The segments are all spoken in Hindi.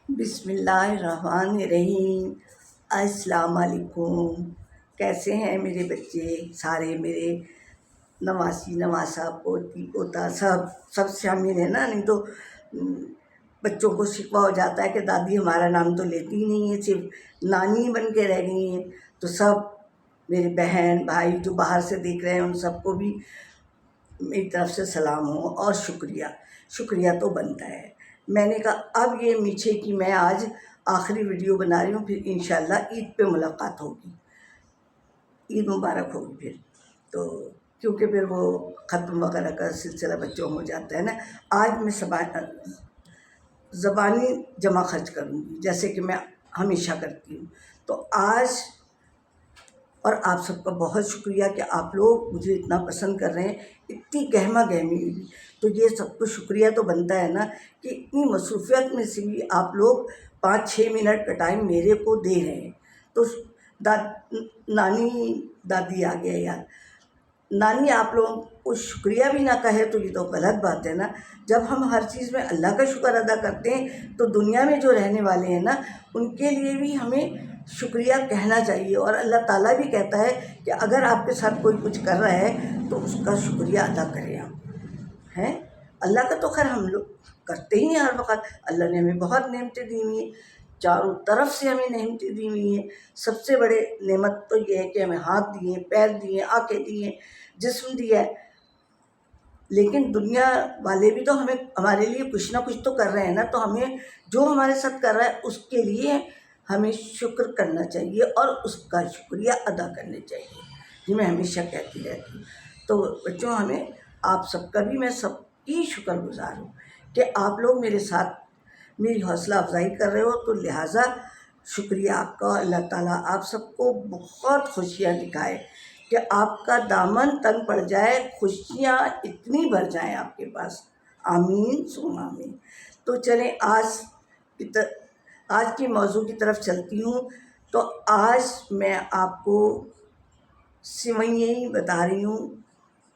बिस्मिल्लाहिर्रहमानिर्रहीम। अस्सलाम वालेकुम। कैसे हैं मेरे बच्चे सारे, मेरे नवासी नवासा पोती पोता सब सब शामिल है ना। नहीं तो बच्चों को शिकवा हो जाता है कि दादी हमारा नाम तो लेती ही नहीं है, सिर्फ नानी बन के रह गई हैं। तो सब मेरे बहन भाई जो बाहर से देख रहे हैं उन सबको भी मेरी तरफ से सलाम हो और शुक्रिया। शुक्रिया तो बनता है। मैंने कहा अब ये मीठे की मैं आज आखिरी वीडियो बना रही हूँ, फिर इंशाल्लाह ईद पे मुलाकात होगी, ईद मुबारक होगी फिर। तो क्योंकि फिर वो ख़त्म वगैरह का सिलसिला बच्चों में हो जाता है ना। आज मैं ज़बानी जमा खर्च करूँगी जैसे कि मैं हमेशा करती हूँ। तो आज और आप सबका बहुत शुक्रिया कि आप लोग मुझे इतना पसंद कर रहे हैं, इतनी गहमा गहमी हुई। तो ये सबको शुक्रिया तो बनता है ना कि इतनी मसरूफ़ियत में से भी आप लोग 5-6 मिनट का टाइम मेरे को दे रहे हैं। तो नानी दादी आ गया यार, नानी आप लोगों को शुक्रिया भी ना कहे तो ये तो गलत बात है ना। जब हम हर चीज़ में अल्लाह का शुक्र अदा करते हैं तो दुनिया में जो रहने वाले हैं ना उनके लिए भी हमें शुक्रिया कहना चाहिए। और अल्लाह ताला भी कहता है कि अगर आपके साथ कोई कुछ कर रहा है तो उसका शुक्रिया अदा करें आप, हैं। अल्लाह का तो खैर हम लोग करते ही हैं हर वक्त। अल्लाह ने हमें बहुत नेमतें दी हुई हैं, चारों तरफ से हमें नेमतें दी हुई हैं। सबसे बड़े नेमत तो ये है कि हमें हाथ दिए, पैर दिए, आँखें दिए, जिस्म दिया है। लेकिन दुनिया वाले भी तो हमें हमारे लिए कुछ ना कुछ तो कर रहे हैं ना। तो हमें जो हमारे साथ कर रहा है उसके लिए हमें शुक्र करना चाहिए और उसका शुक्रिया अदा करना चाहिए। ये मैं हमेशा कहती रहती हूँ। तो बच्चों, हमें आप सबका भी मैं सबकी शुक्रगुज़ार हूँ कि आप लोग मेरे साथ मेरी हौसला अफजाई कर रहे हो। तो लिहाजा शुक्रिया आपका। अल्लाह ताला आप सबको बहुत खुशियाँ दिखाए कि आपका दामन तंग पड़ जाए, खुशियाँ इतनी भर जाएं आपके पास। आमीन सुम आमीन। तो चलें आज की मौजू की तरफ चलती हूँ। तो आज मैं आपको सिवैयाँ बता रही हूँ,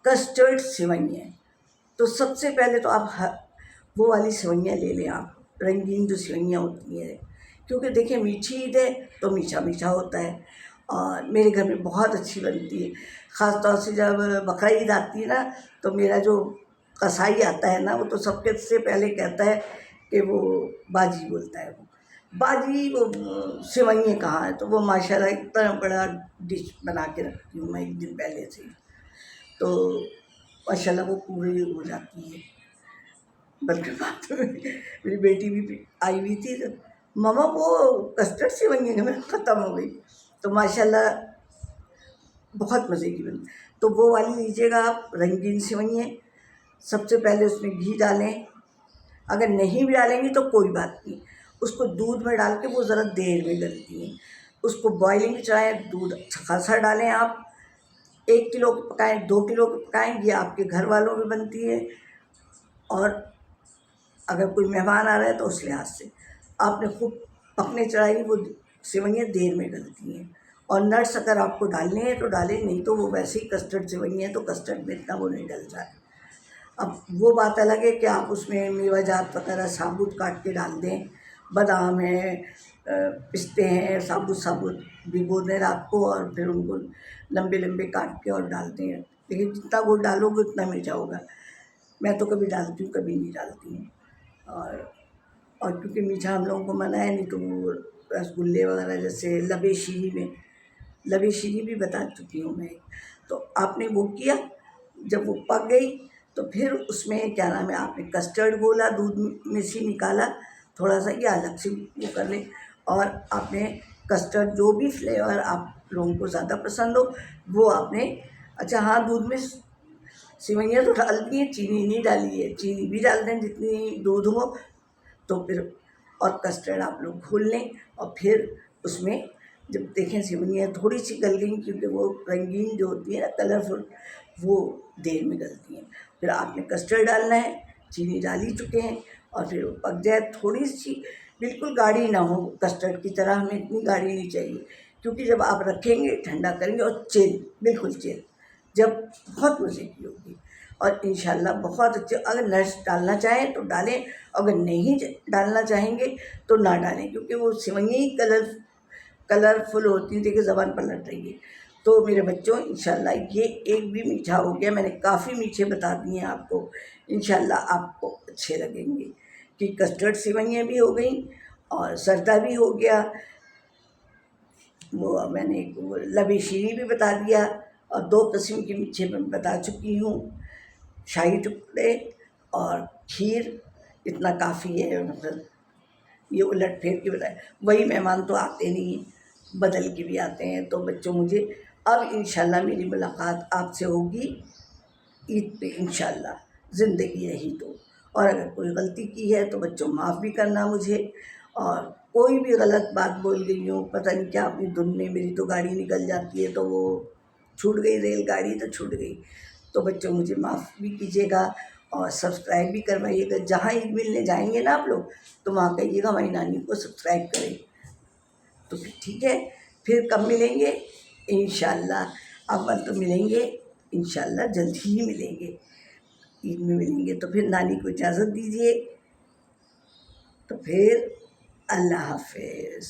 कस्टर्ड सिवैयाँ। तो सबसे पहले तो आप वो वाली सेवइयाँ ले लें, आप रंगीन जो सेवइयाँ होती हैं। क्योंकि देखिए मीठी ईद है तो मीठा मीठा होता है और मेरे घर में बहुत अच्छी बनती है। ख़ास तौर से जब बकरा ईद आती है ना तो मेरा जो कसाई आता है ना वो तो सबके से पहले कहता है कि वो बाजी बोलता है, वो बाजी वो सेवइयाँ कहाँ है। तो वो माशाल्लाह इतना बड़ा डिश बना के रखती हूँ मैं एक दिन पहले से ही। तो माशाल्लाह वो पूरी हो जाती है। बल्कि बात मेरी बेटी भी आई हुई थी तो मम्मा वो कस्टर्ड सेवइयाँ में ख़त्म हो गई। तो माशाल्लाह बहुत मज़े की बनी। तो वो वाली लीजिएगा आप, रंगीन सेवइयाँ। सबसे पहले उसमें घी डालें, अगर नहीं भी डालेंगी तो कोई बात नहीं। उसको दूध में डाल के वो ज़रा देर में गलती हैं। उसको बॉइलिंग चढ़ाएँ, दूध अच्छा खासा डालें आप। 1 किलो की पकाएँ, 2 किलो की पकाएँ, ये आपके घर वालों में बनती है। और अगर कोई मेहमान आ रहा है तो उस लिहाज से आपने खूब पकने चढ़ाई, वो सेवइयाँ देर में गलती हैं। और नट्स अगर आपको डालने हैं तो डालें, नहीं तो वो वैसे ही कस्टर्ड सेवइयाँ हैं तो कस्टर्ड में इतना वो नहीं डलता है। अब वो बात अलग है कि आप उसमें मेवाजात वगैरह साबुत काट के डाल दें। बादाम है, पिस्ते हैं, साबुत साबुत भिगो दें रात को और फिर उनको लंबे लंबे काट के और डाल दें। लेकिन जितना गुड़ डालोगे उतना मीठा होगा। मैं तो कभी डालती हूँ कभी नहीं डालती हूँ। और क्योंकि मीठा हम लोगों को मना है, नहीं तो वो रसगुल्ले वगैरह जैसे लबे शीरी भी बता चुकी हूँ मैं। तो आपने वो किया, जब वो पक गई तो फिर उसमें क्या नाम है, आपने कस्टर्ड घोला, दूध में से निकाला थोड़ा सा, या अलग से वो कर लें। और आपने कस्टर्ड जो भी फ्लेवर आप लोगों को ज़्यादा पसंद हो वो आपने, अच्छा हाँ, दूध में सेवइयाँ तो डाल दी हैं, चीनी नहीं डाली है। चीनी भी डाल दें जितनी दूध हो। तो फिर और कस्टर्ड आप लोग घोल लें और फिर उसमें जब देखें सेवइयाँ थोड़ी सी गल गई, क्योंकि वो रंगीन जो होती है ना कलरफुल, वो देर में गलती हैं। फिर आपने कस्टर्ड डालना है, चीनी डाल ही चुके हैं। और फिर वो पक जाए, थोड़ी सी बिल्कुल गाढ़ी ना हो, कस्टर्ड की तरह हमें इतनी गाढ़ी नहीं चाहिए। क्योंकि जब आप रखेंगे ठंडा करेंगे और चिल, बिल्कुल चिल, जब बहुत मज़े की होगी। और इंशाल्लाह बहुत अच्छे, अगर नट्स डालना चाहें तो डालें, अगर नहीं डालना चाहेंगे तो ना डालें, क्योंकि वो सेवइयाँ ही कलरफुल होती हैं। देखिए ज़बान पलट रही है। तो मेरे बच्चों इंशाल्लाह ये एक भी मीठा हो गया, मैंने काफ़ी मीठे बता दिए हैं आपको, इंशाल्लाह आपको अच्छे लगेंगे। कि कस्टर्ड सेवइयाँ भी हो गई और सरदा भी हो गया, वो मैंने वो लबेशीनी भी बता दिया, और 2 किस्म के मीठे मैं बता चुकी हूँ, शाही टुकड़े और खीर। इतना काफ़ी है, मतलब ये उलट फेर के बताए। वही मेहमान तो आते नहीं हैं, बदल के भी आते हैं। तो बच्चों मुझे अब इंशाल्लाह मेरी मुलाकात आपसे होगी ईद पे इंशाल्लाह, ज़िंदगी रही तो। और अगर कोई गलती की है तो बच्चों माफ़ भी करना मुझे, और कोई भी गलत बात बोल गई हूँ, पता नहीं क्या अपनी धुन में मेरी तो गाड़ी निकल जाती है, तो वो छूट गई, रेलगाड़ी तो छूट गई। तो बच्चों मुझे माफ़ भी कीजिएगा और सब्सक्राइब भी करवाइएगा। जहाँ ईद मिलने जाएंगे ना आप लोग, तो वहाँ कहिएगा हमारी नानी को सब्सक्राइब करें। तो फिर ठीक है, फिर कब मिलेंगे? इंशाल्लाह अव्वल तो मिलेंगे, इंशाल्लाह जल्द ही मिलेंगे, ईद में मिलेंगे। तो फिर नानी को इजाज़त दीजिए, तो फिर अल्लाह हाफ़िज़।